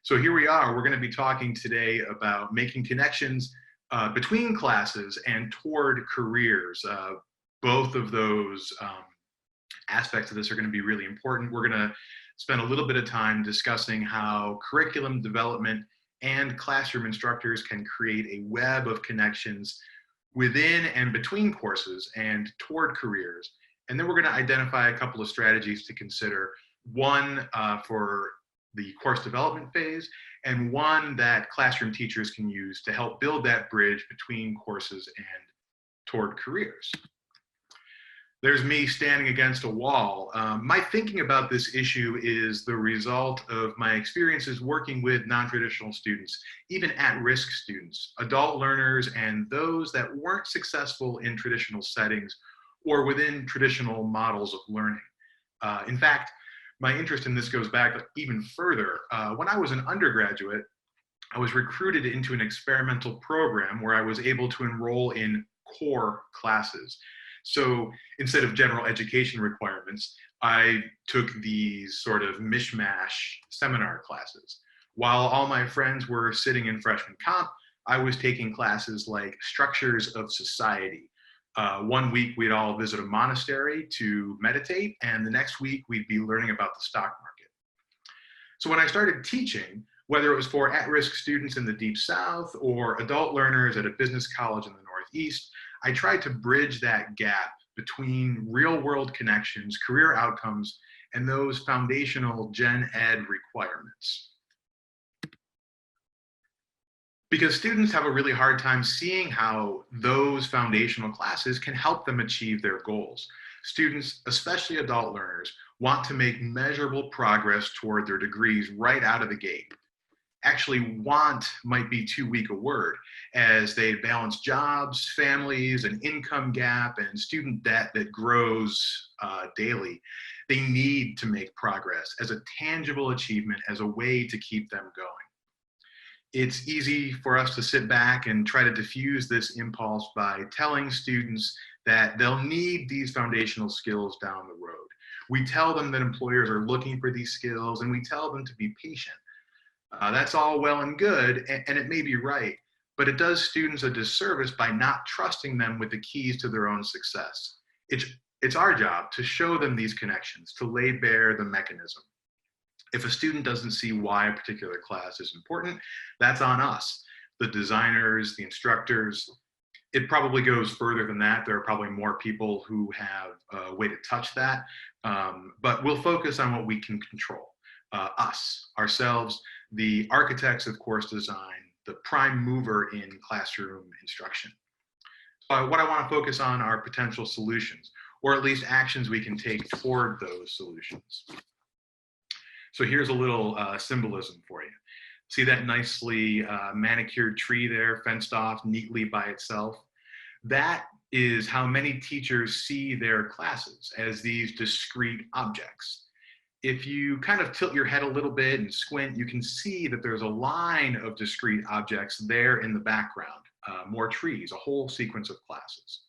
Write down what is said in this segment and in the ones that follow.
So here we are, we're going to be talking today about making connections between classes and toward careers. Both of those aspects of this are going to be really important. We're going to spend a little bit of time discussing how curriculum development and classroom instructors can create a web of connections within and between courses and toward careers. And then we're going to identify a couple of strategies to consider. One for the course development phase, and one that classroom teachers can use to help build that bridge between courses and toward careers. There's me standing against a wall. My thinking about this issue is the result of my experiences working with non-traditional students, even at-risk students, adult learners, and those that weren't successful in traditional settings or within traditional models of learning. In fact, my interest in this goes back even further. When I was an undergraduate, I was recruited into an experimental program where I was able to enroll in core classes. So instead of general education requirements, I took these sort of mishmash seminar classes. While all my friends were sitting in freshman comp, I was taking classes like Structures of Society. One week we'd all visit a monastery to meditate, and the next week we'd be learning about the stock market. So when I started teaching, whether it was for at-risk students in the Deep South or adult learners at a business college in the Northeast, I tried to bridge that gap between real-world connections, career outcomes, and those foundational gen ed requirements. Because students have a really hard time seeing how those foundational classes can help them achieve their goals. Students, especially adult learners, want to make measurable progress toward their degrees right out of the gate. Actually, want might be too weak a word, as they balance jobs, families, an income gap, and student debt that grows daily. They need to make progress as a tangible achievement, as a way to keep them going. It's easy for us to sit back and try to diffuse this impulse by telling students that they'll need these foundational skills down the road. We tell them that employers are looking for these skills, and we tell them to be patient. That's all well and good, and it may be right, but it does students a disservice by not trusting them with the keys to their own success. It's our job to show them these connections, to lay bare the mechanism. If a student doesn't see why a particular class is important, that's on us, the designers, the instructors. It probably goes further than that. There are probably more people who have a way to touch that, but we'll focus on what we can control. Us, ourselves, the architects of course design, the prime mover in classroom instruction. What I want to focus on are potential solutions, or at least actions we can take toward those solutions. So here's a little symbolism for you. See that nicely manicured tree there, fenced off neatly by itself? That is how many teachers see their classes, as these discrete objects. If you kind of tilt your head a little bit and squint, you can see that there's a line of discrete objects there in the background, more trees, a whole sequence of classes.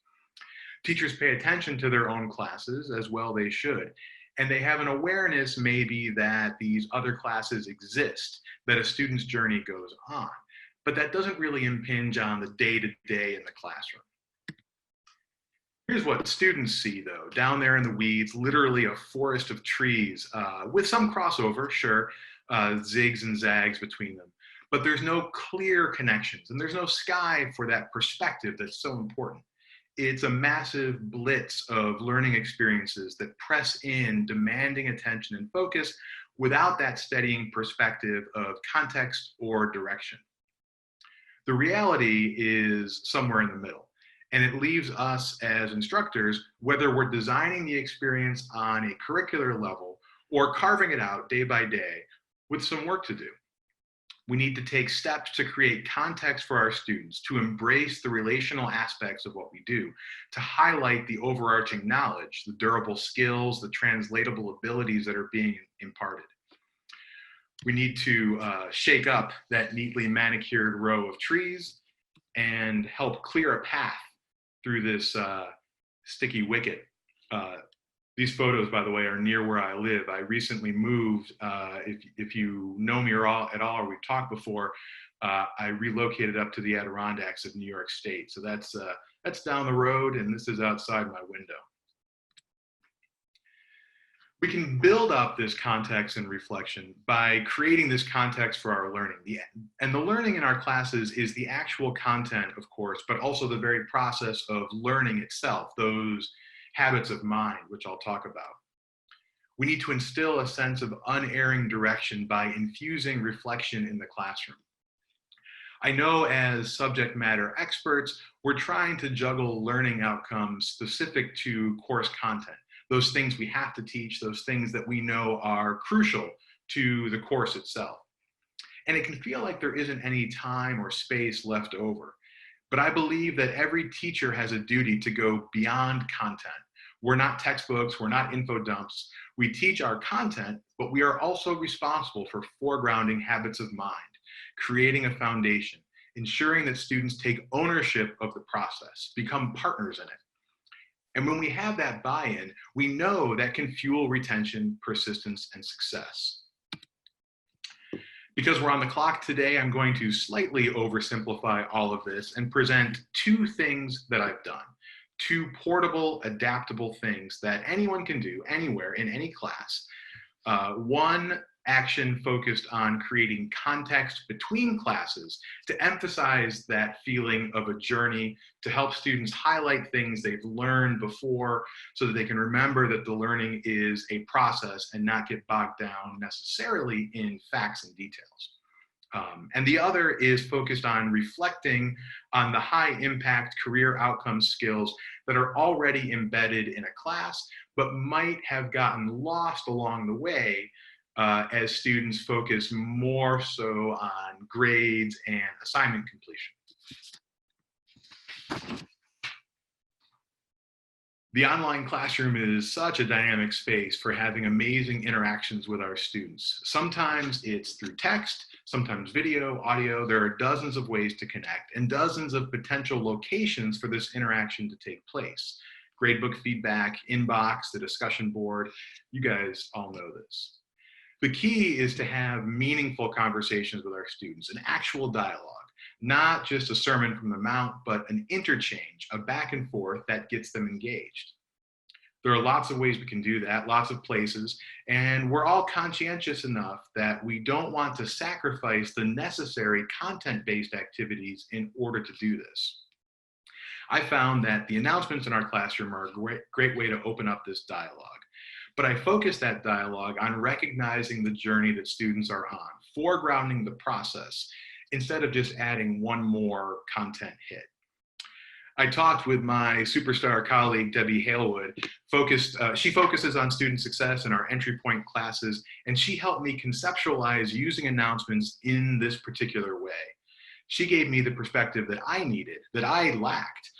Teachers pay attention to their own classes, as well they should. And they have an awareness maybe that these other classes exist, that a student's journey goes on, but that doesn't really impinge on the day-to-day in the classroom. Here's what students see though, down there in the weeds, literally a forest of trees with some crossover, sure, zigs and zags between them, but there's no clear connections and there's no sky for that perspective that's so important. It's a massive blitz of learning experiences that press in, demanding attention and focus without that steadying perspective of context or direction. The reality is somewhere in the middle, and it leaves us as instructors, whether we're designing the experience on a curricular level or carving it out day by day, with some work to do. We need to take steps to create context for our students, to embrace the relational aspects of what we do, to highlight the overarching knowledge, the durable skills, the translatable abilities that are being imparted. We need to shake up that neatly manicured row of trees and help clear a path through this sticky wicket These photos, by the way, are near where I live. I recently moved. If you know me at all, or we've talked before, I relocated up to the Adirondacks of New York State. So that's down the road, and this is outside my window. We can build up this context and reflection by creating this context for our learning. And the learning in our classes is the actual content, of course, but also the very process of learning itself, those habits of mind, which I'll talk about. We need to instill a sense of unerring direction by infusing reflection in the classroom. I know as subject matter experts, we're trying to juggle learning outcomes specific to course content, those things we have to teach, those things that we know are crucial to the course itself. And it can feel like there isn't any time or space left over. But I believe that every teacher has a duty to go beyond content. We're not textbooks, we're not info dumps. We teach our content, but we are also responsible for foregrounding habits of mind, creating a foundation, ensuring that students take ownership of the process, become partners in it. And when we have that buy-in, we know that can fuel retention, persistence, and success. Because we're on the clock today, I'm going to slightly oversimplify all of this and present two things that I've done. Two portable, adaptable things that anyone can do anywhere in any class. One action focused on creating context between classes to emphasize that feeling of a journey, to help students highlight things they've learned before so that they can remember that the learning is a process and not get bogged down necessarily in facts and details. And the other is focused on reflecting on the high impact career outcome skills that are already embedded in a class, but might have gotten lost along the way as students focus more so on grades and assignment completion. The online classroom is such a dynamic space for having amazing interactions with our students. Sometimes it's through text, sometimes video, audio. There are dozens of ways to connect and dozens of potential locations for this interaction to take place. Gradebook feedback, inbox, the discussion board. You guys all know this. The key is to have meaningful conversations with our students, an actual dialogue, not just a sermon from the mount, but an interchange, a back and forth that gets them engaged. There are lots of ways we can do that, lots of places, and we're all conscientious enough that we don't want to sacrifice the necessary content-based activities in order to do this. I found that the announcements in our classroom are a great way to open up this dialogue. But I focus that dialogue on recognizing the journey that students are on, foregrounding the process, instead of just adding one more content hit. I talked with my superstar colleague, Debbie Halewood. She focuses on student success in our entry point classes, and she helped me conceptualize using announcements in this particular way. She gave me the perspective that I needed, that I lacked.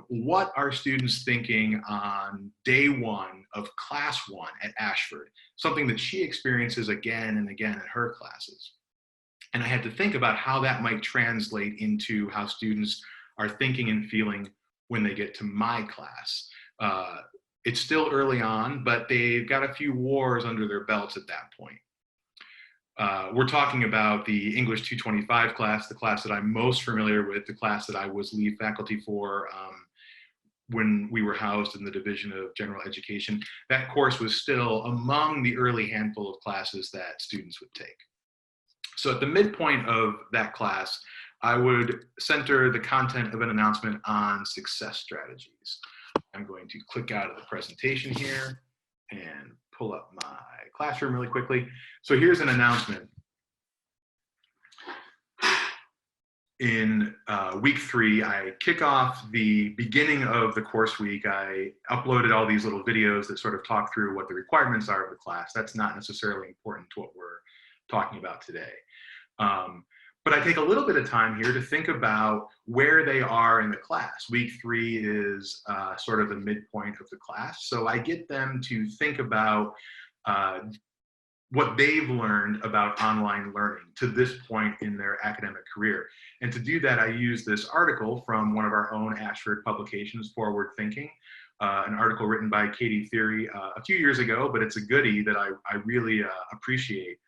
What are students thinking on day one of class one at Ashford? Something that she experiences again and again in her classes. And I had to think about how that might translate into how students are thinking and feeling when they get to my class. It's still early on, but they've got a few wars under their belts at that point. We're talking about the English 225 class, the class that I'm most familiar with, the class that I was lead faculty for when we were housed in the Division of General Education. That course was still among the early handful of classes that students would take. So at the midpoint of that class, I would center the content of an announcement on success strategies. I'm going to click out of the presentation here and pull up my classroom really quickly. So here's an announcement. In week 3, I kick off the beginning of the course week. I uploaded all these little videos that sort of talk through what the requirements are of the class. That's not necessarily important to what we're talking about today. But I take a little bit of time here to think about where they are in the class. Week 3 is sort of the midpoint of the class. So I get them to think about what they've learned about online learning to this point in their academic career. And to do that, I use this article from one of our own Ashford publications, Forward Thinking. an article written by Katie Theory a few years ago, but it's a goodie that I really appreciate,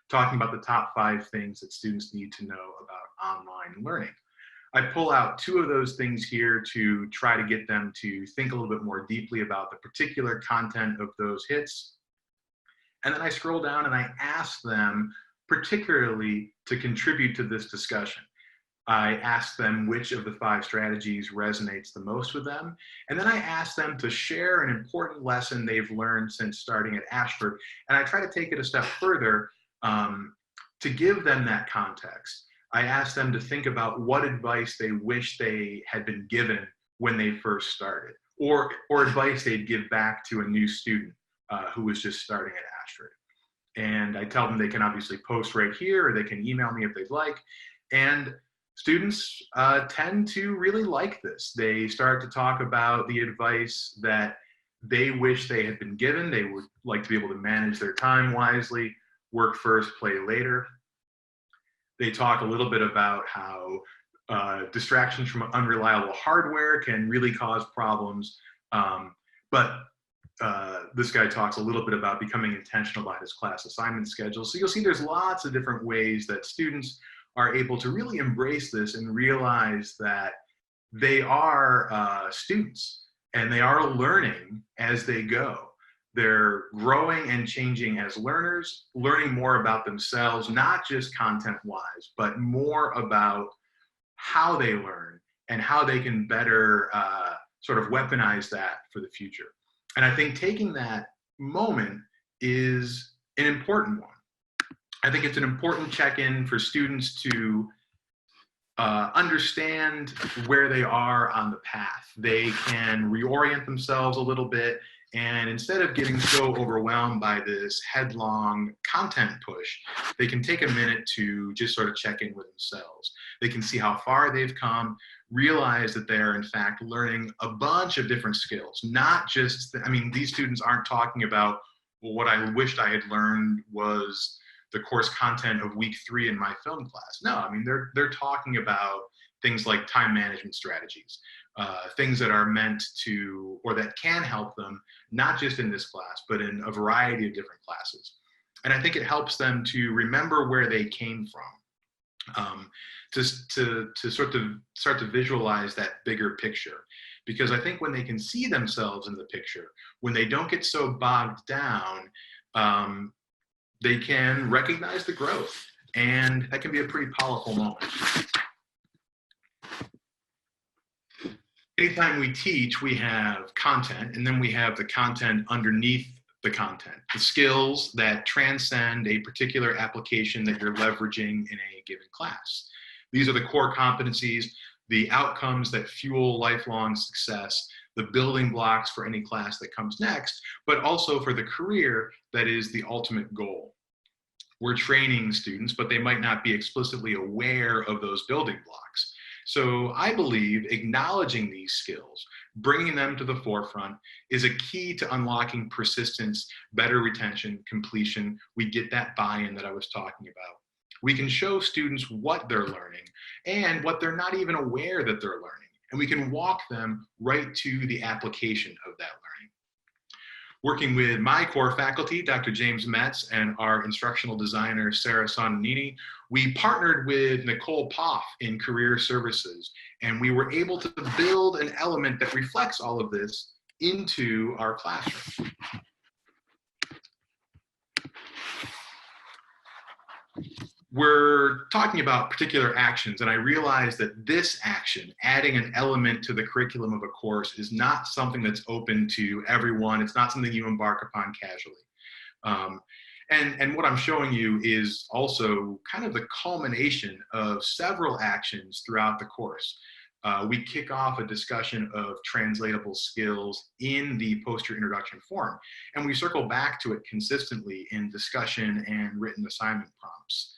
talking about the top 5 things that students need to know about online learning. I pull out 2 of those things here to try to get them to think a little bit more deeply about the particular content of those hits. And then I scroll down and I ask them particularly to contribute to this discussion. I ask them which of the 5 strategies resonates the most with them. And then I ask them to share an important lesson they've learned since starting at Ashford. And I try to take it a step further to give them that context. I ask them to think about what advice they wish they had been given when they first started, or advice they'd give back to a new student who was just starting at Ashford. And I tell them they can obviously post right here, or they can email me if they'd like. And students tend to really like this. They start to talk about the advice that they wish they had been given. They would like to be able to manage their time wisely, work first, play later. They talk a little bit about how distractions from unreliable hardware can really cause problems. But this guy talks a little bit about becoming intentional about his class assignment schedule. So you'll see there's lots of different ways that students are able to really embrace this and realize that they are students and they are learning as they go. They're growing and changing as learners, learning more about themselves, not just content-wise, but more about how they learn and how they can better sort of weaponize that for the future. And I think taking that moment is an important one. I think it's an important check-in for students to understand where they are on the path. They can reorient themselves a little bit, and instead of getting so overwhelmed by this headlong content push, they can take a minute to just sort of check in with themselves. They can see how far they've come, realize that they're in fact learning a bunch of different skills, not just, I mean, these students aren't talking about, well, what I wished I had learned was the course content of week 3 in my film class. No, I mean, they're talking about things like time management strategies, things that are meant to, or that can help them, not just in this class, but in a variety of different classes. And I think it helps them to remember where they came from, to sort of start to visualize that bigger picture. Because I think when they can see themselves in the picture, when they don't get so bogged down, they can recognize the growth, and that can be a pretty powerful moment. Anytime we teach, we have content, and then we have the content underneath the content, the skills that transcend a particular application that you're leveraging in a given class. These are the core competencies, the outcomes that fuel lifelong success, the building blocks for any class that comes next, but also for the career that is the ultimate goal. We're training students, but they might not be explicitly aware of those building blocks. So I believe acknowledging these skills, bringing them to the forefront, is a key to unlocking persistence, better retention, completion. We get that buy-in that I was talking about. We can show students what they're learning and what they're not even aware that they're learning. And we can walk them right to the application of that learning. Working with my core faculty, Dr. James Metz, and our instructional designer, Sarah Sonanini, we partnered with Nicole Poff in Career Services, and we were able to build an element that reflects all of this into our classroom. We're talking about particular actions, and I realize that this action, adding an element to the curriculum of a course, is not something that's open to everyone. It's not something you embark upon casually. And what I'm showing you is also kind of the culmination of several actions throughout the course. We kick off a discussion of translatable skills in the poster introduction forum, and we circle back to it consistently in discussion and written assignment prompts.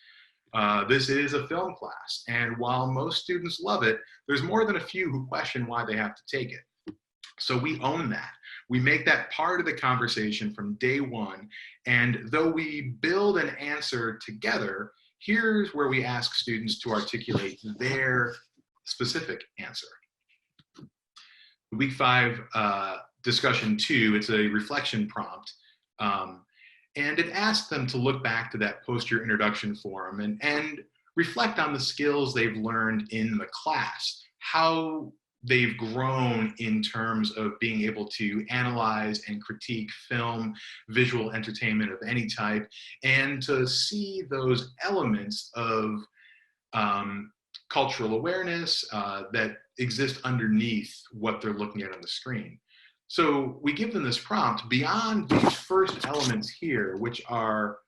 This is a film class, and while most students love it, there's more than a few who question why they have to take it. So we own that. We make that part of the conversation from day one, and though we build an answer together, here's where we ask students to articulate their specific answer. Week 5 discussion 2. It's a reflection prompt. And it asks them to look back to that post-year introduction forum and reflect on the skills they've learned in the class, how they've grown in terms of being able to analyze and critique film, visual entertainment of any type, and to see those elements of cultural awareness that exist underneath what they're looking at on the screen. So we give them this prompt beyond these first elements here, which are,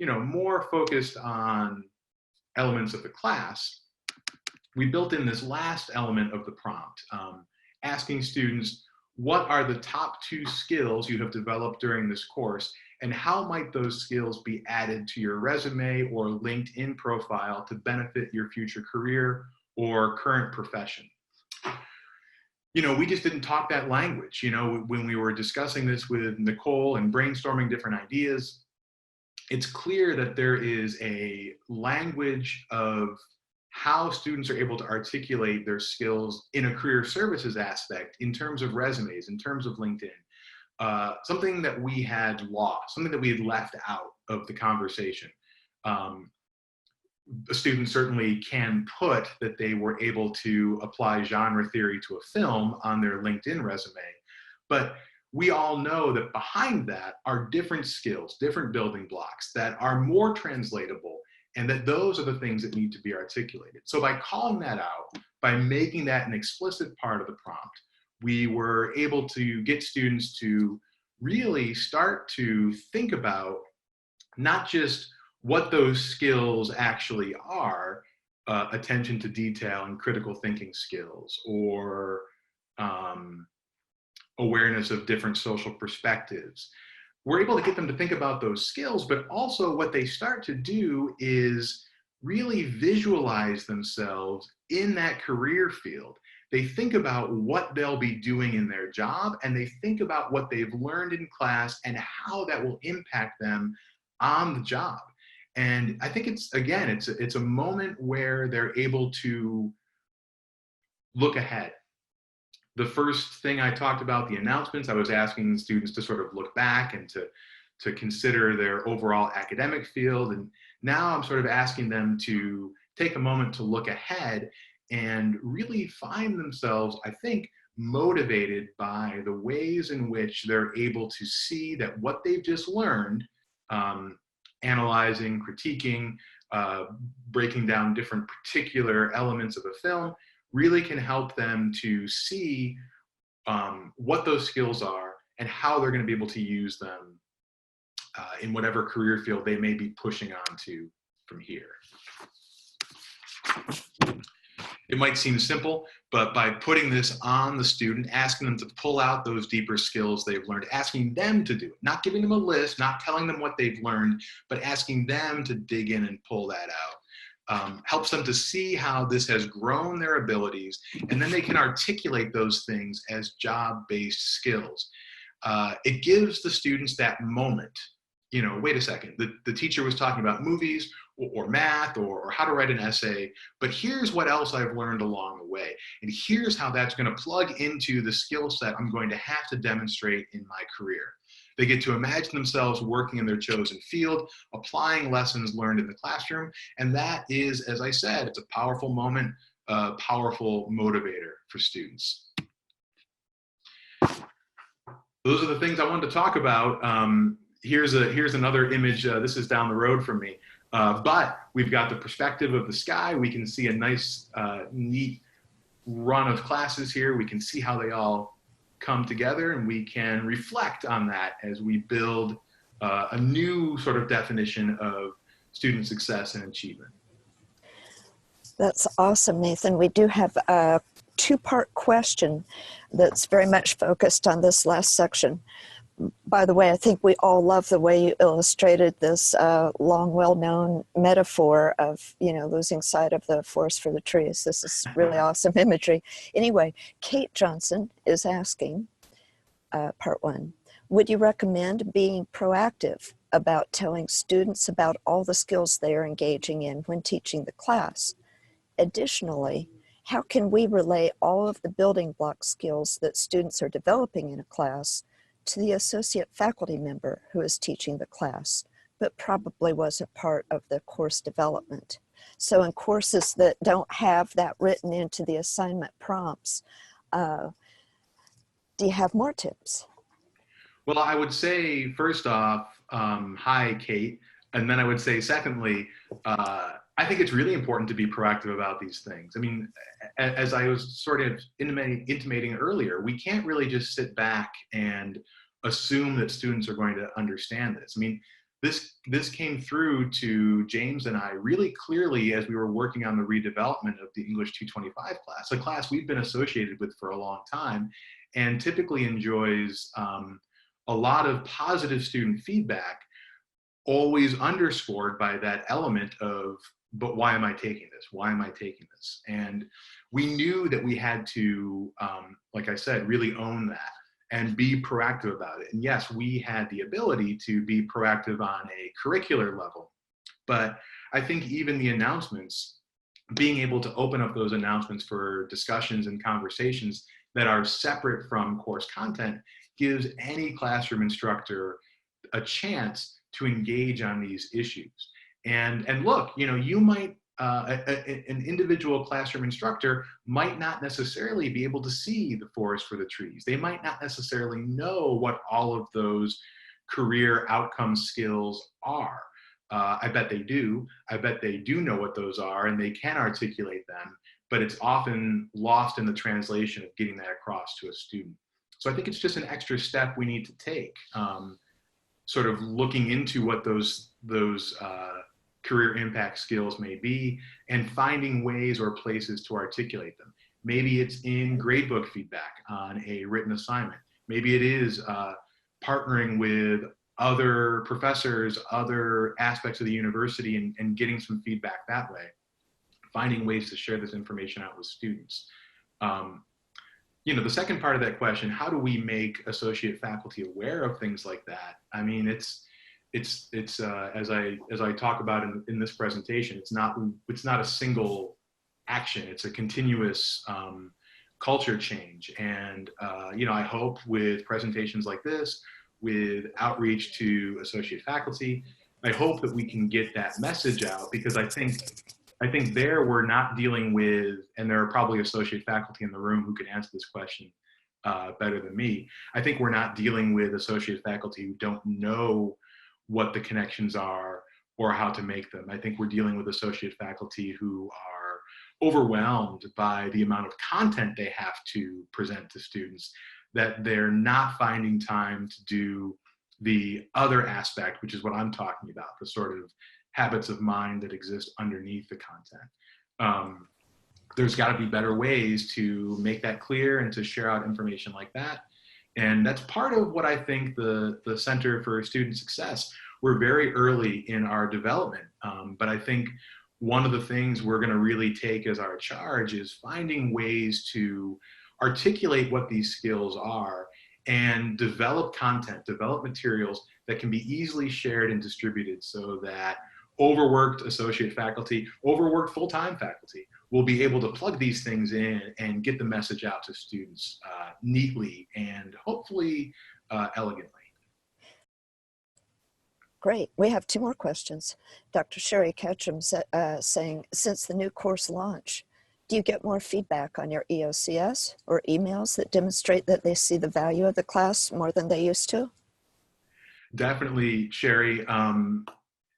more focused on elements of the class. We built in this last element of the prompt, asking students, what are the top 2 skills you have developed during this course, and how might those skills be added to your resume or LinkedIn profile to benefit your future career or current profession? We just didn't talk that language. When we were discussing this with Nicole and brainstorming different ideas, it's clear that there is a language of how students are able to articulate their skills in a career services aspect in terms of resumes, in terms of LinkedIn, something that we had lost, something that we had left out of the conversation. A student certainly can put that they were able to apply genre theory to a film on their LinkedIn resume, but we all know that behind that are different skills, different building blocks that are more translatable, and that those are the things that need to be articulated. So by calling that out, by making that an explicit part of the prompt, we were able to get students to really start to think about not just what those skills actually are, attention to detail and critical thinking skills, or awareness of different social perspectives. We're able to get them to think about those skills, but also what they start to do is really visualize themselves in that career field. They think about what they'll be doing in their job, and they think about what they've learned in class and how that will impact them on the job. And I think it's a moment where they're able to look ahead. The first thing I talked about, the announcements, I was asking students to sort of look back and to consider their overall academic field. And now I'm sort of asking them to take a moment to look ahead and really find themselves, I think, motivated by the ways in which they're able to see that what they've just learned, analyzing, critiquing, breaking down different particular elements of a film, really can help them to see what those skills are and how they're going to be able to use them in whatever career field they may be pushing on to from here. It might seem simple, but by putting this on the student, asking them to pull out those deeper skills they've learned, asking them to do it, not giving them a list, not telling them what they've learned, but asking them to dig in and pull that out, helps them to see how this has grown their abilities, and then they can articulate those things as job-based skills. It gives the students that moment. Wait a second, the teacher was talking about movies or math or how to write an essay, but here's what else I've learned along the way. And here's how that's going to plug into the skill set I'm going to have to demonstrate in my career. They get to imagine themselves working in their chosen field, applying lessons learned in the classroom. And that is, as I said, it's a powerful moment, a powerful motivator for students. Those are the things I wanted to talk about. Here's another image. This is down the road from me. But we've got the perspective of the sky. We can see a nice, neat run of classes here. We can see how they all come together, and we can reflect on that as we build a new sort of definition of student success and achievement. That's awesome, Nathan. We do have a two-part question that's very much focused on this last section. By the way, I think we all love the way you illustrated this long, well-known metaphor of, losing sight of the forest for the trees. This is really awesome imagery. Anyway, Kate Johnson is asking, part one, would you recommend being proactive about telling students about all the skills they are engaging in when teaching the class? Additionally, how can we relay all of the building block skills that students are developing in a class to the associate faculty member who is teaching the class, but probably wasn't part of the course development? So in courses that don't have that written into the assignment prompts, do you have more tips? Well, I would say first off, hi, Kate. And then I would say, secondly, I think it's really important to be proactive about these things. I mean, as I was sort of intimating earlier, we can't really just sit back and assume that students are going to understand this. I mean, this came through to James and I really clearly as we were working on the redevelopment of the English 225 class, a class we've been associated with for a long time and typically enjoys a lot of positive student feedback, always underscored by that element of, but why am I taking this? Why am I taking this? And we knew that we had to, like I said, really own that and be proactive about it. And yes, we had the ability to be proactive on a curricular level, but I think even the announcements, being able to open up those announcements for discussions and conversations that are separate from course content gives any classroom instructor a chance to engage on these issues. And look, you know, you might an individual classroom instructor might not necessarily be able to see the forest for the trees. They might not necessarily know what all of those career outcome skills are. I bet they do. I bet they do know what those are and they can articulate them, but it's often lost in the translation of getting that across to a student. So I think it's just an extra step we need to take, sort of looking into what those career impact skills may be and finding ways or places to articulate them. Maybe it's in gradebook feedback on a written assignment. Maybe it is partnering with other professors, other aspects of the university and getting some feedback that way. Finding ways to share this information out with students. You know, the second part of that question, how do we make associate faculty aware of things like that? I mean, it's as I talk about in this presentation, it's not a single action. It's a continuous culture change. And you know, I hope with presentations like this, with outreach to associate faculty, I hope that we can get that message out, because I think there we're not dealing with, and there are probably associate faculty in the room who can answer this question better than me. I think we're not dealing with associate faculty who don't know what the connections are or how to make them. I think we're dealing with associate faculty who are overwhelmed by the amount of content they have to present to students, that they're not finding time to do the other aspect, which is what I'm talking about, the sort of habits of mind that exist underneath the content. There's got to be better ways to make that clear and to share out information like that. And that's part of what I think the Center for Student Success, we're very early in our development, but I think one of the things we're going to really take as our charge is finding ways to articulate what these skills are and develop content, develop materials that can be easily shared and distributed so that overworked associate faculty, overworked full-time faculty will be able to plug these things in and get the message out to students neatly and hopefully elegantly. Great. We have two more questions. Dr. Sherry Ketchum saying, since the new course launch, do you get more feedback on your EOCS or emails that demonstrate that they see the value of the class more than they used to? Definitely, Sherry.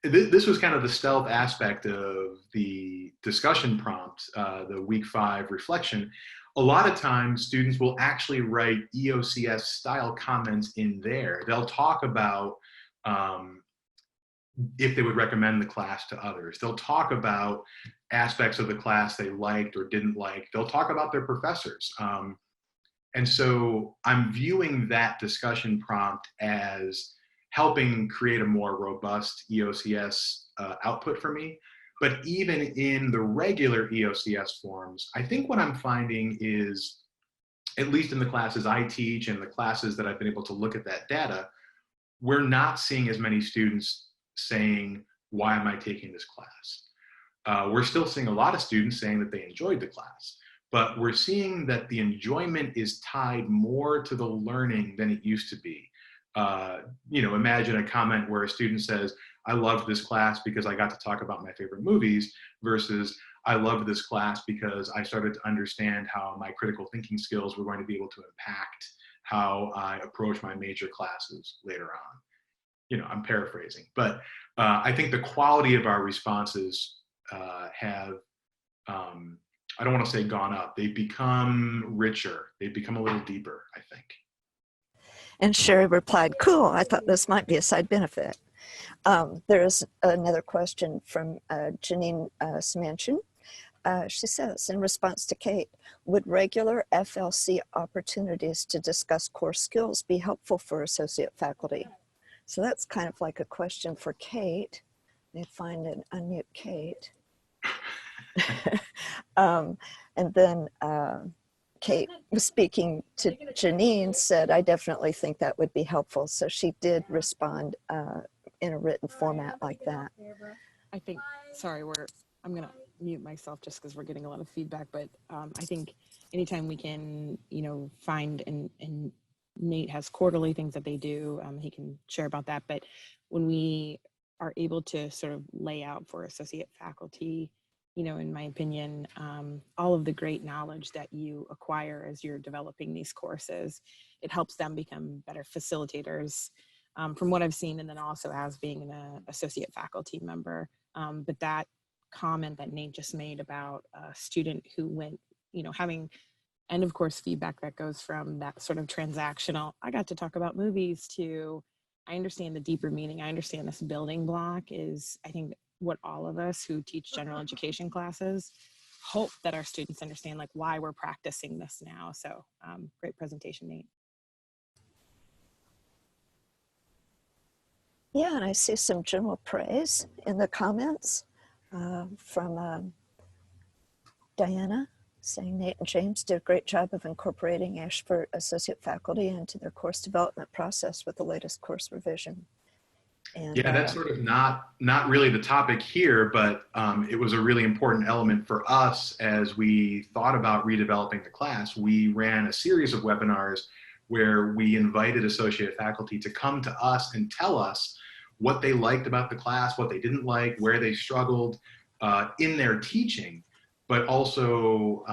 This was kind of the stealth aspect of the discussion prompt, the week 5 reflection. A lot of times students will actually write EOCS style comments in there. They'll talk about if they would recommend the class to others. They'll talk about aspects of the class they liked or didn't like. They'll talk about their professors. And so I'm viewing that discussion prompt as helping create a more robust EOCS output for me. But even in the regular EOCS forms, I think what I'm finding is, at least in the classes I teach and the classes that I've been able to look at that data, we're not seeing as many students saying, why am I taking this class? We're still seeing a lot of students saying that they enjoyed the class, but we're seeing that the enjoyment is tied more to the learning than it used to be. Imagine a comment where a student says, I loved this class because I got to talk about my favorite movies, versus I loved this class because I started to understand how my critical thinking skills were going to be able to impact how I approach my major classes later on. I'm paraphrasing, but I think the quality of our responses have, I don't want to say gone up, they've become richer, they've become a little deeper, I think. And Sherry replied, cool, I thought this might be a side benefit. There is another question from Janine Smanchin. She says, in response to Kate, would regular FLC opportunities to discuss core skills be helpful for associate faculty? So that's kind of like a question for Kate. Let me find and unmute Kate. And then Kate was speaking to Janine, said, I definitely think that would be helpful. So she did respond in a written format like that. I think, sorry, I'm going to mute myself just because we're getting a lot of feedback, but I think anytime we can, find, and Nate has quarterly things that they do, he can share about that. But when we are able to sort of lay out for associate faculty, in my opinion, all of the great knowledge that you acquire as you're developing these courses, it helps them become better facilitators, from what I've seen, and then also as being an associate faculty member. But that comment that Nate just made about a student who went, having end of course feedback that goes from that sort of transactional, I got to talk about movies, to I understand the deeper meaning. I understand this building block is, I think, what all of us who teach general education classes hope that our students understand, like why we're practicing this now. So great presentation, Nate. Yeah, and I see some general praise in the comments from Diana, saying Nate and James did a great job of incorporating Ashford associate faculty into their course development process with the latest course revision. And, yeah, that's sort of not really the topic here, but it was a really important element for us as we thought about redeveloping the class. We ran a series of webinars where we invited associate faculty to come to us and tell us what they liked about the class, what they didn't like, where they struggled in their teaching, but also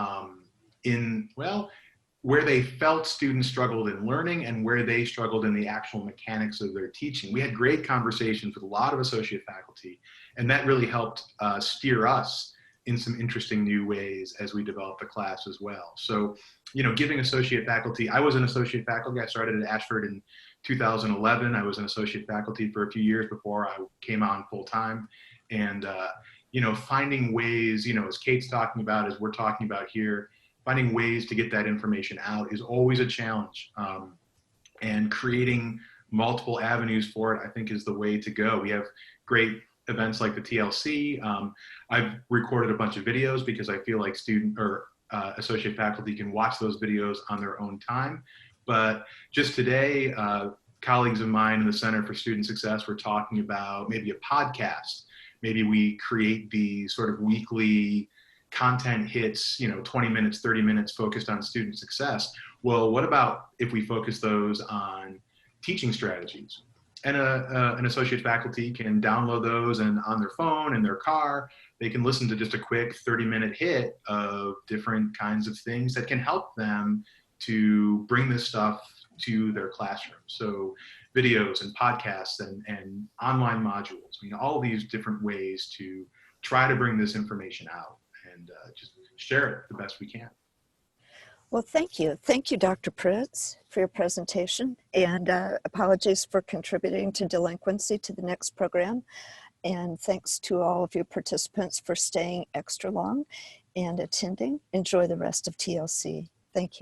where they felt students struggled in learning and where they struggled in the actual mechanics of their teaching. We had great conversations with a lot of associate faculty, and that really helped steer us in some interesting new ways as we developed the class as well. So, giving associate faculty, I was an associate faculty. I started at Ashford in 2011. I was an associate faculty for a few years before I came on full time. And, finding ways, as Kate's talking about, as we're talking about here, finding ways to get that information out is always a challenge. And creating multiple avenues for it, I think, is the way to go. We have great events like the TLC. I've recorded a bunch of videos because I feel like student or associate faculty can watch those videos on their own time. But just today, colleagues of mine in the Center for Student Success were talking about maybe a podcast. Maybe we create these sort of weekly content hits, 20 minutes, 30 minutes focused on student success. Well, what about if we focus those on teaching strategies? And an associate faculty can download those, and on their phone, in their car, they can listen to just a quick 30-minute hit of different kinds of things that can help them to bring this stuff to their classroom. So videos and podcasts and online modules, all these different ways to try to bring this information out and just share it the best we can. well, thank you. Thank you, Dr. Pritz, for your presentation, and apologies for contributing to delinquency to the next program. And thanks to all of you participants for staying extra long and attending. Enjoy the rest of TLC. Thank you.